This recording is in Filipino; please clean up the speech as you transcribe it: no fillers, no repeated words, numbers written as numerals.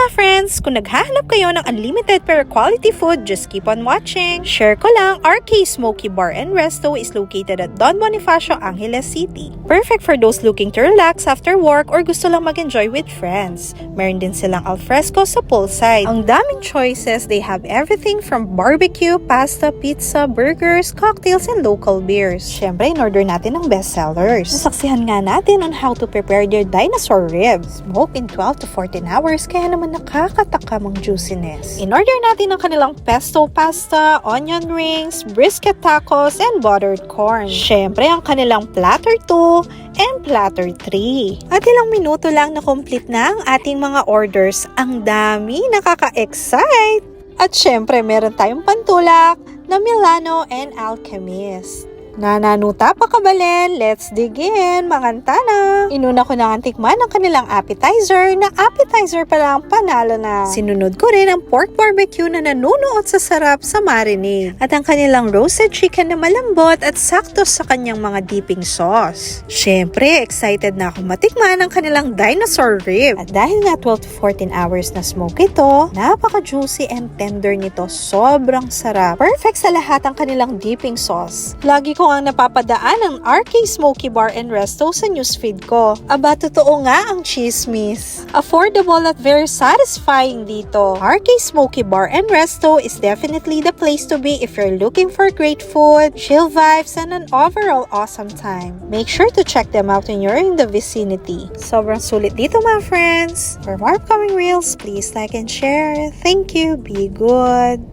mga friends, kung naghahanap kayo ng unlimited pero quality food, just keep on watching. Share ko lang, RK Smoky Bar and Resto is located at Don Bonifacio, Angeles City. Perfect for those looking to relax after work or gusto lang mag-enjoy with friends. Meron din silang alfresco sa poolside. Ang daming choices, they have everything from barbecue, pasta, pizza, burgers, cocktails, and local beers. Syempre, in-order natin ang bestsellers. Nasaksihan nga natin on how to prepare their dinosaur ribs. Smoke in 12 to 14 hours, kaya naman nakakatakam ang juiciness. In-order natin ang kanilang pesto pasta, onion rings, brisket tacos, and buttered corn. Syempre, ang kanilang platter 2 and platter 3. At ilang minuto lang na complete na ang ating mga orders. Ang dami, nakaka-excite! At syempre, meron tayong pantulak na Milano and Alchemist. Nananuta pa kabalen, let's dig in, mangantana. Inuna ko na ang tikman ang kanilang appetizer na appetizer pa lang panalo na. Sinunod ko rin ang pork barbecue na nanunuot sa sarap sa marinade. At ang kanilang roasted chicken na malambot at sakto sa kanyang mga dipping sauce. Syempre, excited na ako matikman ang kanilang dinosaur rib. At dahil nga 12 to 14 hours na smoke ito, napaka-juicy and tender nito. Sobrang sarap. Perfect sa lahat ang kanilang dipping sauce. Lagi ko ang napapadaan ang RK Smoky Bar and Resto sa newsfeed ko. Aba, totoo nga ang chismis. Affordable at very satisfying dito. RK Smoky Bar and Resto is definitely the place to be if you're looking for great food, chill vibes, and an overall awesome time. Make sure to check them out when you're in the vicinity. Sobrang sulit dito mga friends. For more upcoming reels, please like and share. Thank you. Be good.